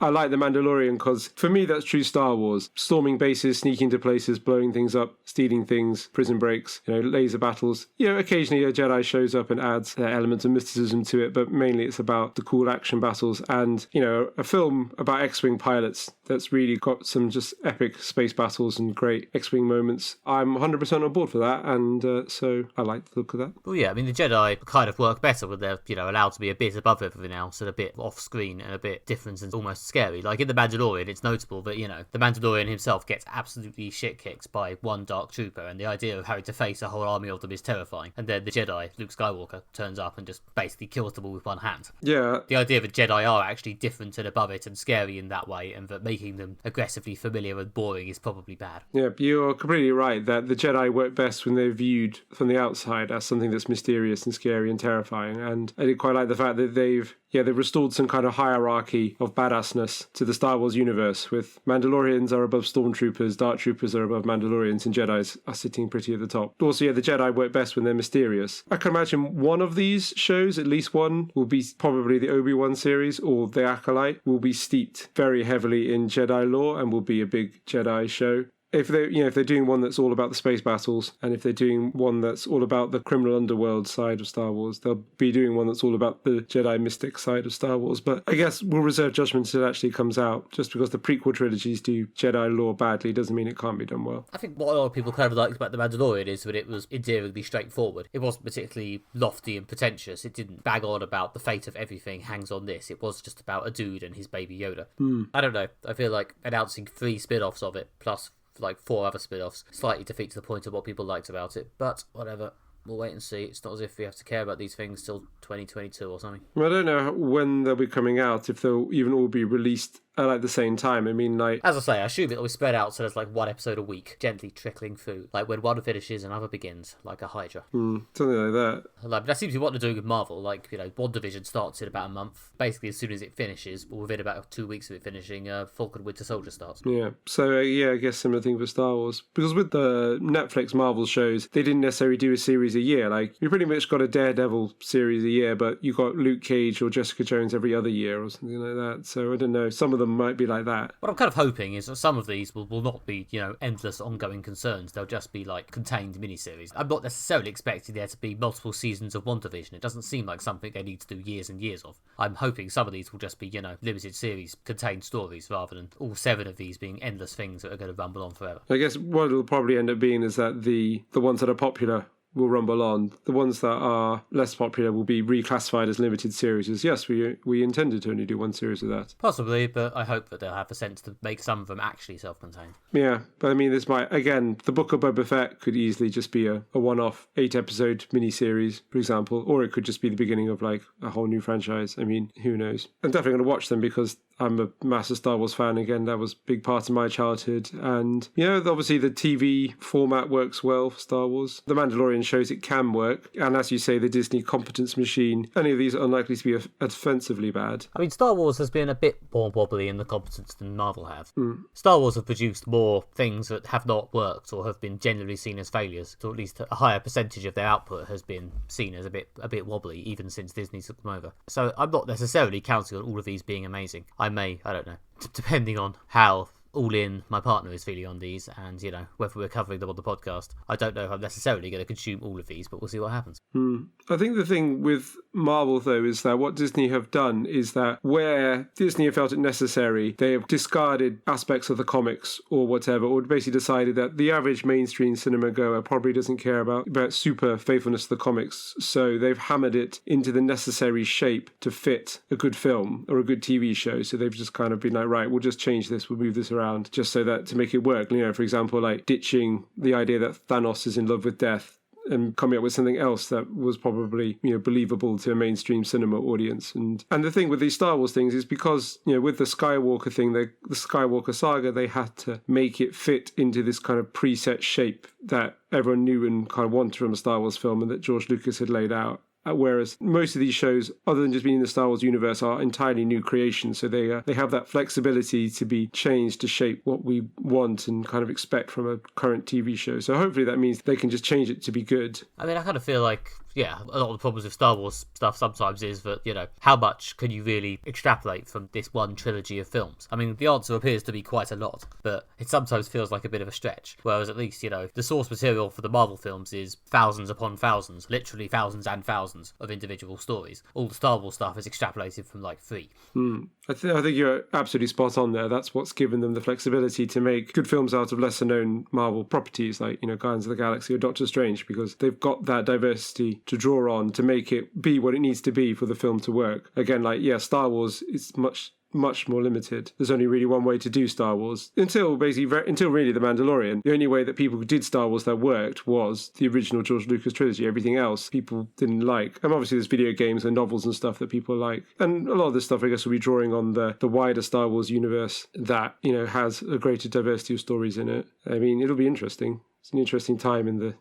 I like The Mandalorian because, for me, that's true Star Wars. Storming bases, sneaking into places, blowing things up, stealing things, prison breaks, you know, laser battles. You know, occasionally a Jedi shows up and adds elements of mysticism to it, but mainly it's about the cool action battles. And, you know, a film about X-Wing pilots that's really got some just epic space battles and great X-Wing moments. I'm 100% on board for that, and so I like the look of that. Well, yeah, I mean, the Jedi kind of work better when they're, you know, allowed to be a bit above everything else and a bit off-screen and a bit different and almost scary. Like in The Mandalorian, it's notable that, you know, the Mandalorian himself gets absolutely shit-kicked by one Dark Trooper, and the idea of having to face a whole army of them is terrifying. And then the Jedi, Luke Skywalker, turns up and just basically kills them all with one hand. Yeah. The idea that Jedi are actually different and above it and scary in that way, and that making them aggressively familiar and boring is probably bad. Yeah, you're completely right that the Jedi work best when they're viewed from the outside as something that's mysterious and scary and terrifying. And I did quite like the fact that they've restored some kind of hierarchy of badassness to the Star Wars universe, with Mandalorians are above Stormtroopers, Dark Troopers are above Mandalorians, and Jedis are sitting pretty at the top. Also, the Jedi work best when they're mysterious. I can imagine one of these shows, at least one, will be probably the Obi-Wan series or The Acolyte, will be steeped very heavily in Jedi lore and will be a big Jedi show. If they're doing one that's all about the space battles, and if they're doing one that's all about the criminal underworld side of Star Wars, they'll be doing one that's all about the Jedi mystic side of Star Wars. But I guess we'll reserve judgment until it actually comes out. Just because the prequel trilogies do Jedi lore badly doesn't mean it can't be done well. I think what a lot of people kind of liked about The Mandalorian is that it was endearingly straightforward. It wasn't particularly lofty and pretentious. It didn't bag on about the fate of everything hangs on this. It was just about a dude and his baby Yoda. I don't know. I feel like announcing 3 spin-offs of it, plus like 4 other spin-offs, slightly defeats the point of what people liked about it, but whatever. We'll wait and see. It's not as if we have to care about these things till 2022 or something. Well, I don't know when they'll be coming out, if they'll even all be released at the same time. I mean, like, as I say, I assume it'll be spread out so there's like 1 episode a week, gently trickling through. Like when one finishes, another begins, like a Hydra. Something like that. Like, that seems to be what they're doing with Marvel. Like, you know, WandaVision starts in about a month. Basically, as soon as it finishes, or within about 2 weeks of it finishing, Falcon Winter Soldier starts. Yeah. So, I guess similar thing for Star Wars. Because with the Netflix Marvel shows, they didn't necessarily do a series a year. Like, you pretty much got a Daredevil series a year, but you got Luke Cage or Jessica Jones every other year or something like that. So, I don't know. Some of them might be like that. What I'm kind of hoping is that some of these will not be, you know, endless ongoing concerns. They'll just be like contained miniseries. I'm not necessarily expecting there to be multiple seasons of WandaVision. It doesn't seem like something they need to do years and years of. I'm hoping some of these will just be, you know, limited series, contained stories, rather than all 7 of these being endless things that are going to rumble on forever. I guess what it'll probably end up being is that the ones that are popular will rumble on. The ones that are less popular will be reclassified as limited series. Yes, we intended to only do one series of that. Possibly, but I hope that they'll have the sense to make some of them actually self-contained. Yeah, but I mean, this might, again, the Book of Boba Fett could easily just be a one-off 8-episode miniseries, for example, or it could just be the beginning of like a whole new franchise. I mean, who knows? I'm definitely going to watch them because I'm a massive Star Wars fan. Again, that was a big part of my childhood. And, obviously the TV format works well for Star Wars. The Mandalorian shows it can work. And as you say, the Disney competence machine, any of these are unlikely to be offensively bad. I mean, Star Wars has been a bit more wobbly in the competence than Marvel have. Star Wars have produced more things that have not worked or have been generally seen as failures, or at least a higher percentage of their output has been seen as a bit wobbly, even since Disney took them over. So I'm not necessarily counting on all of these being amazing. I don't know, depending on how all in my partner is feeling on these and, whether we're covering them on the podcast. I don't know if I'm necessarily going to consume all of these, but we'll see what happens. I think the thing with Marvel, though, is that what Disney have done is that where Disney have felt it necessary, they have discarded aspects of the comics or whatever, or basically decided that the average mainstream cinema goer probably doesn't care about super faithfulness to the comics. So they've hammered it into the necessary shape to fit a good film or a good TV show. So they've just kind of been like, right, we'll just change this, we'll move this around just so that to make it work. For example, like ditching the idea that Thanos is in love with death and coming up with something else that was probably, believable to a mainstream cinema audience. And the thing with these Star Wars things is because, with the Skywalker thing, the Skywalker saga, they had to make it fit into this kind of preset shape that everyone knew and kind of wanted from a Star Wars film and that George Lucas had laid out. Whereas most of these shows, other than just being in the Star Wars universe, are entirely new creations. So they have that flexibility to be changed to shape what we want and kind of expect from a current TV show. So hopefully that means they can just change it to be good. I mean, I kind of feel like, a lot of the problems with Star Wars stuff sometimes is that, how much can you really extrapolate from this one trilogy of films? I mean, the answer appears to be quite a lot, but it sometimes feels like a bit of a stretch. Whereas at least, the source material for the Marvel films is thousands upon thousands, literally thousands and thousands of individual stories. All the Star Wars stuff is extrapolated from like 3. I think you're absolutely spot on there. That's what's given them the flexibility to make good films out of lesser known Marvel properties like, Guardians of the Galaxy or Doctor Strange, because they've got that diversity to draw on to make it be what it needs to be for the film to work. Again, Star Wars is much more limited. There's only really one way to do Star Wars until really The Mandalorian. The only way that people did Star Wars that worked was the original George Lucas trilogy. Everything else people didn't like. And obviously there's video games and novels and stuff that people like. And a lot of this stuff, I guess, will be drawing on the wider Star Wars universe that, has a greater diversity of stories in it. I mean, it'll be interesting. It's an interesting time in the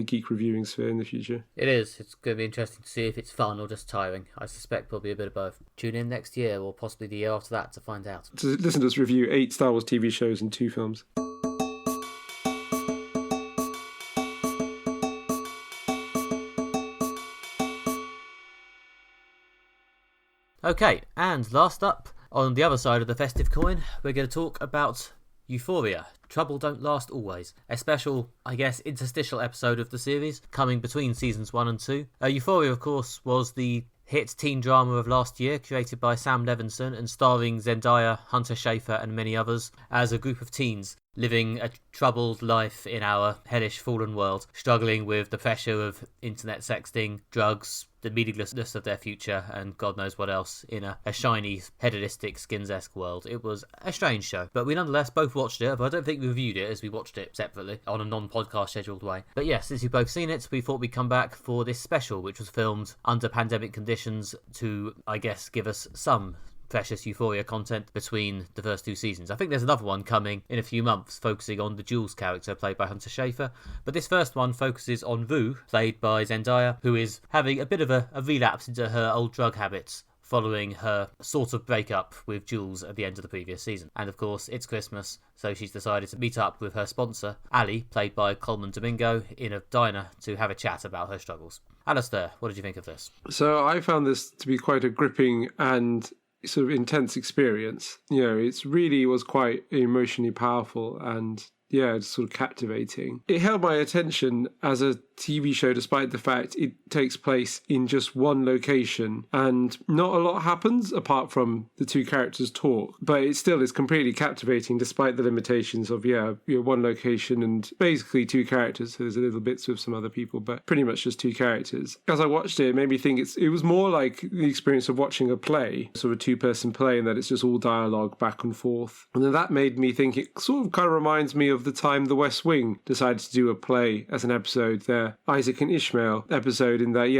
geek reviewing sphere in the future. It is. It's going to be interesting to see if it's fun or just tiring. I suspect probably a bit of both. Tune in next year or possibly the year after that to find out. To listen to us review 8 Star Wars TV shows and 2 films. Okay, and last up, on the other side of the festive coin, we're going to talk about Euphoria. Trouble Don't Last Always. A special, interstitial episode of the series, coming between seasons 1 and 2. Euphoria, of course, was the hit teen drama of last year, created by Sam Levinson and starring Zendaya, Hunter Schafer and many others, as a group of teens living a troubled life in our hellish fallen world, struggling with the pressure of internet sexting, drugs, the meaninglessness of their future, and God knows what else in a shiny, hedonistic, Skins-esque world. It was a strange show, but we nonetheless both watched it, but I don't think we reviewed it as we watched it separately on a non-podcast scheduled way. But yes, since you've both seen it, we thought we'd come back for this special, which was filmed under pandemic conditions to, give us some precious Euphoria content between the first 2 seasons. I think there's another one coming in a few months focusing on the Jules character played by Hunter Schafer, but this first one focuses on Vu, played by Zendaya, who is having a bit of a relapse into her old drug habits following her sort of breakup with Jules at the end of the previous season. And of course, it's Christmas, so she's decided to meet up with her sponsor, Ali, played by Coleman Domingo, in a diner to have a chat about her struggles. Alistair, what did you think of this? So I found this to be quite a gripping and sort of intense experience. It really was quite emotionally powerful, and just sort of captivating. It held my attention as a TV show despite the fact it takes place in just one location and not a lot happens apart from the two characters talk, but it still is completely captivating despite the limitations of one location and basically two characters. So there's a little bits with some other people, but pretty much just two characters. As I watched it, it made me think it was more like the experience of watching a play, sort of a two-person play, and that it's just all dialogue back and forth. And then that made me think it sort of kind of reminds me of the time The West Wing decided to do a play as an episode, their Isaac and Ishmael episode, in that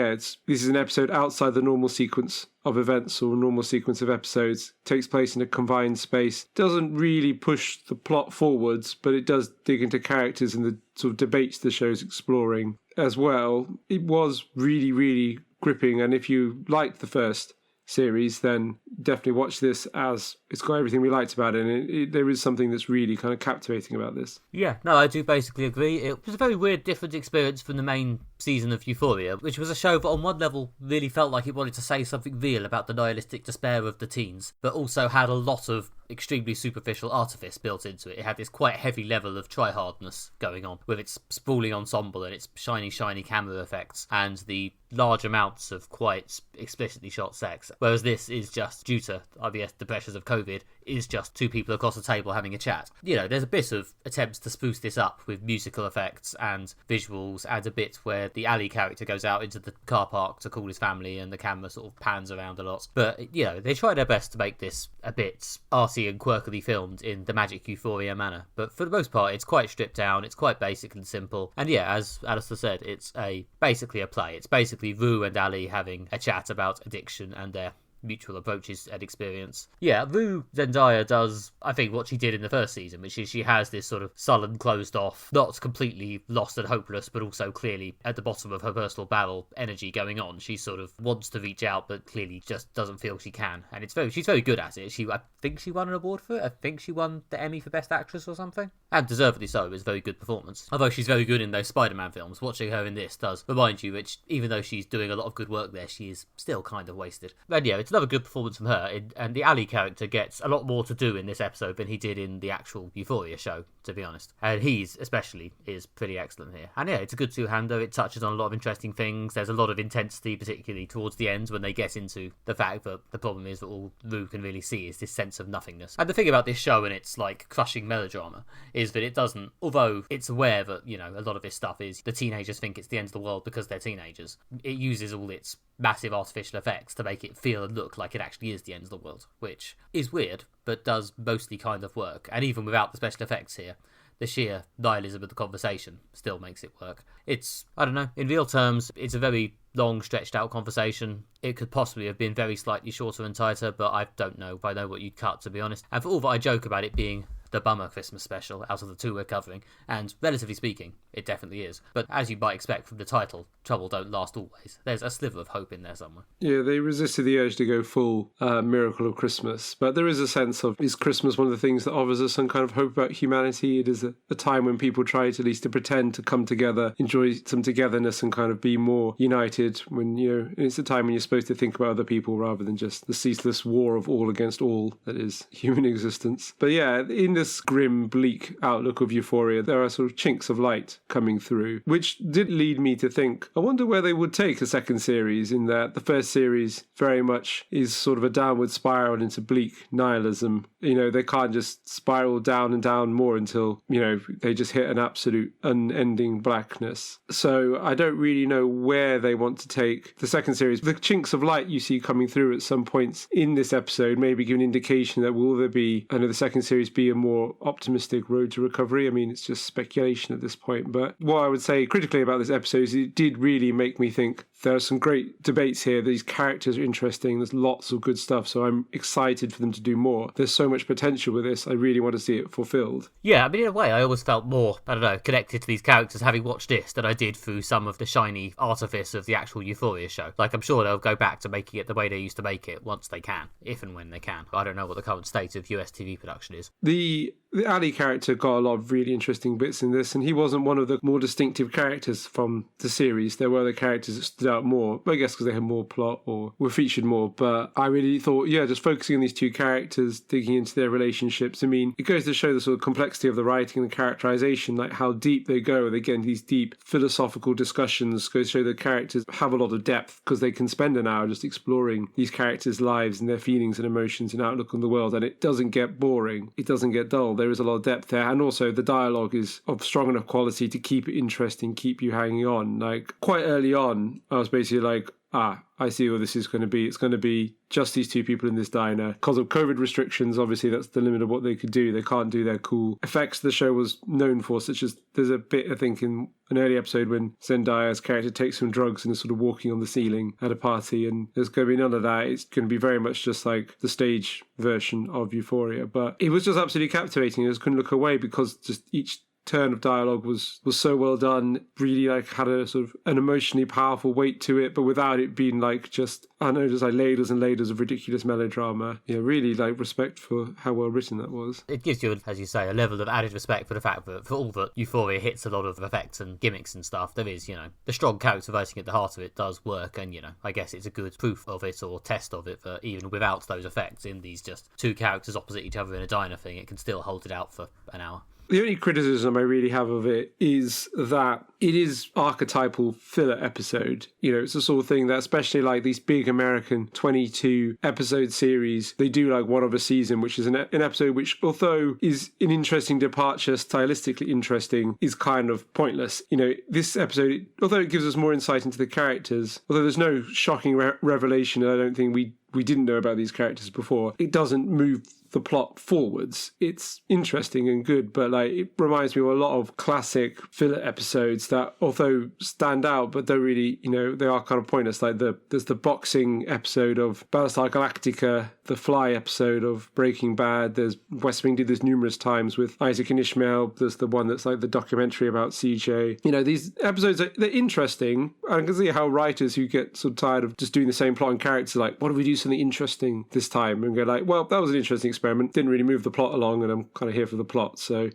this is an episode outside the normal sequence of events or normal sequence of episodes, takes place in a confined space, doesn't really push the plot forwards, but it does dig into characters and the sort of debates the show's exploring as well. It was really, really gripping, and if you liked the first series, then definitely watch this, as it's got everything we liked about it, and there is something that's really kind of captivating about this. Yeah, no, I do basically agree. It was a very weird, different experience from the main season of Euphoria, which was a show that on one level really felt like it wanted to say something real about the nihilistic despair of the teens, but also had a lot of extremely superficial artifice built into it. It had this quite heavy level of try-hardness going on, with its sprawling ensemble and its shiny camera effects, and the large amounts of quite explicitly shot sex, whereas this is just, due to the pressures of COVID, is just two people across a table having a chat. There's a bit of attempts to spruce this up with musical effects and visuals, and a bit where the Ali character goes out into the car park to call his family and the camera sort of pans around a lot. But, they try their best to make this a bit arty and quirkily filmed in the magic Euphoria manner. But for the most part, it's quite stripped down, it's quite basic and simple. And as Alistair said, it's basically a play. It's basically Rue and Ali having a chat about addiction and their mutual approaches and experience. Rue Zendaya does, I think, what she did in the first season, which is she has this sort of sullen, closed off, not completely lost and hopeless, but also clearly at the bottom of her personal barrel energy going on. She sort of wants to reach out, but clearly just doesn't feel she can. And she's very good at it. I think she won an award for it. I think she won the Emmy for Best Actress or something. And deservedly so. It was a very good performance. Although she's very good in those Spider-Man films, watching her in this does remind you, which even though she's doing a lot of good work there, she is still kind of wasted. And it's another good performance from her, and the Ali character gets a lot more to do in this episode than he did in the actual Euphoria show, to be honest. And he's especially is pretty excellent here. And it's a good two-hander. It touches on a lot of interesting things. There's a lot of intensity, particularly towards the end when they get into the fact that the problem is that all Rue can really see is this sense of nothingness. And the thing about this show and its crushing melodrama is that it doesn't, although it's aware that a lot of this stuff is the teenagers think it's the end of the world because they're teenagers, it uses all its massive artificial effects to make it feel and look like it actually is the end of the world, which is weird, but does mostly kind of work. And even without the special effects here, the sheer nihilism of the conversation still makes it work. It's, I don't know, in real terms, it's a very long, stretched out conversation. It could possibly have been very slightly shorter and tighter, but I don't know if I know what you'd cut, to be honest. And for all that I joke about it being the bummer Christmas special out of the two we're covering, and relatively speaking, it definitely is. But as you might expect from the title, trouble don't last always. There's a sliver of hope in there somewhere. Yeah, they resisted the urge to go full Miracle of Christmas, but there is a sense of, is Christmas one of the things that offers us some kind of hope about humanity? It is a time when people try to, at least to pretend to come together, enjoy some togetherness and kind of be more united, when, it's a time when you're supposed to think about other people rather than just the ceaseless war of all against all that is human existence. But in this grim, bleak outlook of Euphoria, there are sort of chinks of light coming through, which did lead me to think, I wonder where they would take a second series, in that the first series very much is sort of a downward spiral into bleak nihilism. They can't just spiral down and down more until, they just hit an absolute unending blackness. So I don't really know where they want to take the second series. The chinks of light you see coming through at some points in this episode maybe give an indication that will there be, the second series be a more optimistic road to recovery. I mean, it's just speculation at this point, but what I would say critically about this episode is it did really make me think there are some great debates here. These characters are interesting. There's lots of good stuff, so I'm excited for them to do more. There's so much potential with this. I really want to see it fulfilled. Yeah, I mean, in a way, I always felt more, connected to these characters having watched this than I did through some of the shiny artifice of the actual Euphoria show. I'm sure they'll go back to making it the way they used to make it once they can, if and when they can. I don't know what the current state of US TV production is. The Ali character got a lot of really interesting bits in this, and he wasn't one of the more distinctive characters from the series. There were other characters that stood out more. I guess because they had more plot or were featured more. But I really thought, just focusing on these two characters, digging into their relationships. I mean, it goes to show the sort of complexity of the writing and the characterization, like how deep they go. They get into these deep philosophical discussions. Goes to show the characters have a lot of depth because they can spend an hour just exploring these characters' lives and their feelings and emotions and outlook on the world. And it doesn't get boring. It doesn't get dull. There is a lot of depth there. And also the dialogue is of strong enough quality to keep it interesting, keep you hanging on. Like quite early on, I was basically like, I see what this is going to be. It's going to be just these two people in this diner. Because of COVID restrictions, obviously that's the limit of what they could do. They can't do their cool effects the show was known for, such as there's a bit, I think, in an early episode when Zendaya's character takes some drugs and is sort of walking on the ceiling at a party, and there's going to be none of that. It's going to be very much just like the stage version of Euphoria. But it was just absolutely captivating. I just couldn't look away because just each turn of dialogue was so well done, really like had a sort of an emotionally powerful weight to it, but without it being like just, I don't know, just like layers and layers of ridiculous melodrama. Really like respect for how well written that was. It gives you, as you say, a level of added respect for the fact that for all that Euphoria hits a lot of effects and gimmicks and stuff, there is, the strong character writing at the heart of it does work, and I guess it's a good proof of it or test of it that even without those effects in these just two characters opposite each other in a diner thing, it can still hold it out for an hour. The only criticism I really have of it is that it is archetypal filler episode. It's the sort of thing that, especially like these big American 22 episode series, they do like one of a season, which is an episode which, although is an interesting departure, stylistically interesting, is kind of pointless. This episode, although it gives us more insight into the characters, although there's no shocking revelation, I don't think we didn't know about these characters before, it doesn't move the plot forwards. It's interesting and good, but like it reminds me of a lot of classic filler episodes that although stand out but don't really, they are kind of pointless. Like there's the boxing episode of Battlestar Galactica, the Fly episode of Breaking Bad. There's West Wing did this numerous times with Isaac and Ishmael. There's the one that's like the documentary about CJ. These episodes they're interesting. I can see how writers who get sort of tired of just doing the same plot and characters like, what if we do something interesting this time? And go like, well, that was an interesting experiment. Didn't really move the plot along, and I'm kind of here for the plot. So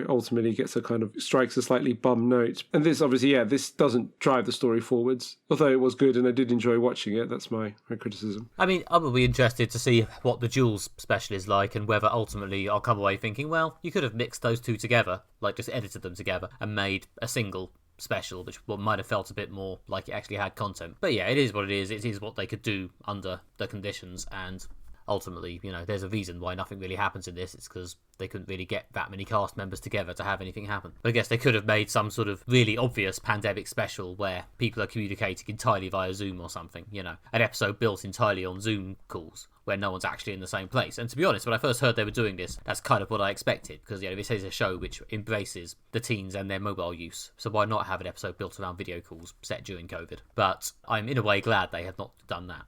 ultimately gets strikes a slightly bum note. And this obviously, this doesn't drive the story forwards. Although it was good and I did enjoy watching it. That's my criticism. I mean, I will be interested to see what the Jules special is like and whether ultimately I'll come away thinking, well, you could have mixed those two together, like just edited them together and made a single special, which might have felt a bit more like it actually had content. But yeah, it is what it is. It is what they could do under the conditions, and ultimately, there's a reason why nothing really happens in this. It's because they couldn't really get that many cast members together to have anything happen. But I guess they could have made some sort of really obvious pandemic special where people are communicating entirely via Zoom or something, an episode built entirely on Zoom calls where no one's actually in the same place. And to be honest, when I first heard they were doing this, that's kind of what I expected, because this is a show which embraces the teens and their mobile use. So why not have an episode built around video calls set during COVID? But I'm in a way glad they have not done that.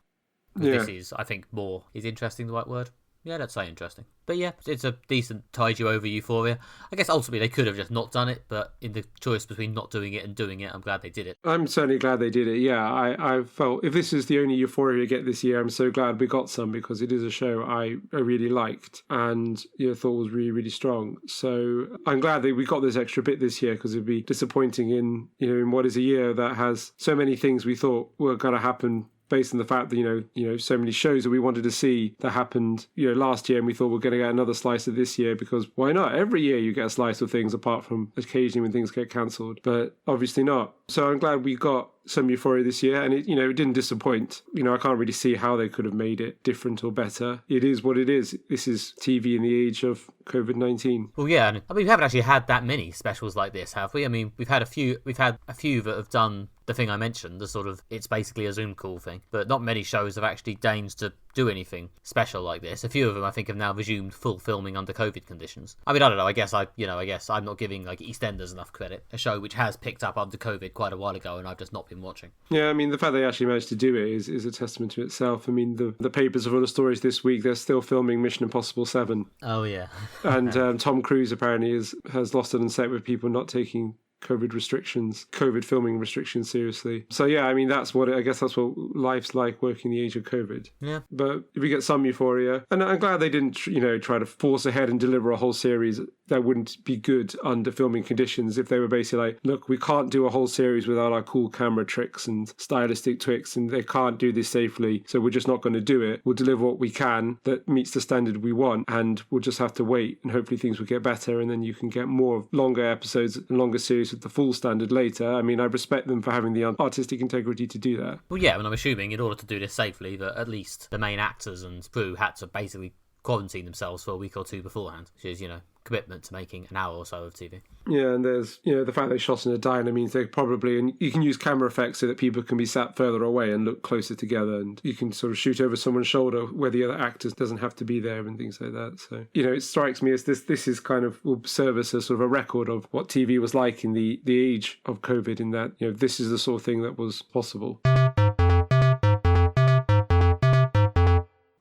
This is, I think, is interesting the right word? Yeah, let's say interesting. But yeah, it's a decent tide you over Euphoria. I guess ultimately they could have just not done it, but in the choice between not doing it and doing it, I'm glad they did it. I'm certainly glad they did it, yeah. I felt, if this is the only Euphoria we get this year, I'm so glad we got some, because it is a show I really liked and thought was really, really strong. So I'm glad that we got this extra bit this year, because it'd be disappointing in what is a year that has so many things we thought were going to happen based on the fact that, so many shows that we wanted to see that happened, last year, and we thought we're going to get another slice of this year, because why not? Every year you get a slice of things, apart from occasionally when things get cancelled, but obviously not. So I'm glad we got some Euphoria this year, and it didn't disappoint. I can't really see how they could have made it different or better. It is what it is. This is TV in the age of COVID-19. Well, yeah, I mean, we haven't actually had that many specials like this, have we? I mean, we've had a few that have done the thing I mentioned, the sort of, it's basically a Zoom call thing, but not many shows have actually deigned to do anything special like this. A few of them, I think, have now resumed full filming under COVID conditions. I mean, I don't know, I guess I'm not giving like EastEnders enough credit, a show which has picked up under COVID quite a while ago, and I've just not been watching. Yeah, I mean, the fact they actually managed to do it is a testament to itself. I mean, the papers of all the stories this week, they're still filming Mission Impossible 7. Oh, yeah. And Tom Cruise apparently has lost it on set with people not taking COVID filming restrictions seriously. So yeah, I mean, that's what life's like working in the age of COVID. Yeah. But if we get some Euphoria, and I'm glad they didn't, try to force ahead and deliver a whole series that wouldn't be good under filming conditions if they were basically like, look, we can't do a whole series without our cool camera tricks and stylistic tweaks, and they can't do this safely, so we're just not going to do it. We'll deliver what we can that meets the standard we want, and we'll just have to wait, and hopefully things will get better, and then you can get more longer episodes and longer series with the full standard later. I mean, I respect them for having the artistic integrity to do that. Well, yeah, and I'm assuming in order to do this safely that at least the main actors and crew had to basically quarantine themselves for a week or two beforehand, which is, commitment to making an hour or so of TV. Yeah, and there's, the fact they shot in a diner means they probably, and you can use camera effects so that people can be sat further away and look closer together, and you can sort of shoot over someone's shoulder where the other actor doesn't have to be there and things like that. So, it strikes me as this is kind of, will serve as a sort of a record of what TV was like in the age of COVID, in that, this is the sort of thing that was possible.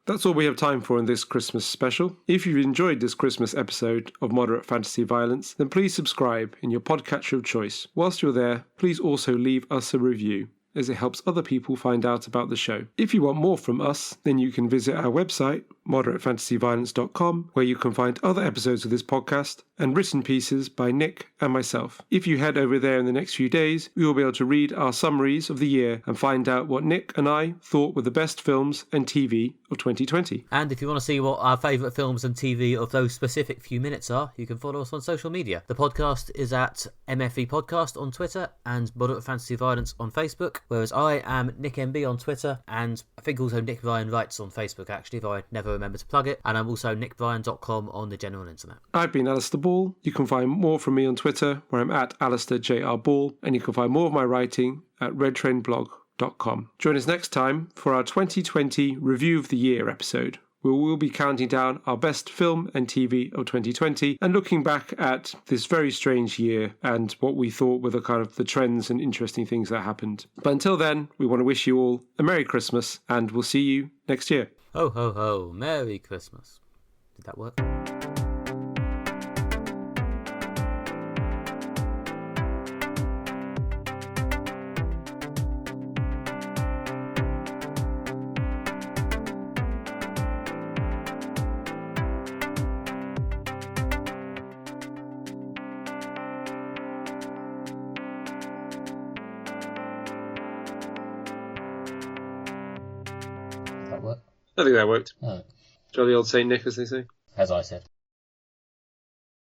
That's all we have time for in this Christmas special. If you've enjoyed this Christmas episode of Moderate Fantasy Violence, then please subscribe in your podcatcher of choice. Whilst you're there, please also leave us a review, as it helps other people find out about the show. If you want more from us, then you can visit our website, moderatefantasyviolence.com, where you can find other episodes of this podcast and written pieces by Nick and myself. If you head over there in the next few days, we will be able to read our summaries of the year and find out what Nick and I thought were the best films and TV of 2020. And if you want to see what our favourite films and TV of those specific few minutes are, you can follow us on social media. The podcast is at MFV Podcast on Twitter and Moderate Fantasy Violence on Facebook, whereas I am Nick MB on Twitter, and I think also Nick Ryan Writes on Facebook, actually, if I never remember to plug it, and I'm also nickbryan.com on the general internet. I've been Alistair Ball. You can find more from me on Twitter, where I'm at AlistairJR and you can find more of my writing at redtrainblog.com. Join us next time for our 2020 Review of the Year episode, where we'll be counting down our best film and TV of 2020 and looking back at this very strange year and what we thought were the kind of the trends and interesting things that happened. But until then, we want to wish you all a Merry Christmas, and we'll see you next year. Ho, ho, ho. Merry Christmas. Did that work? Did that work? I think that worked. Oh. Jolly old Saint Nick, as they say. As I said.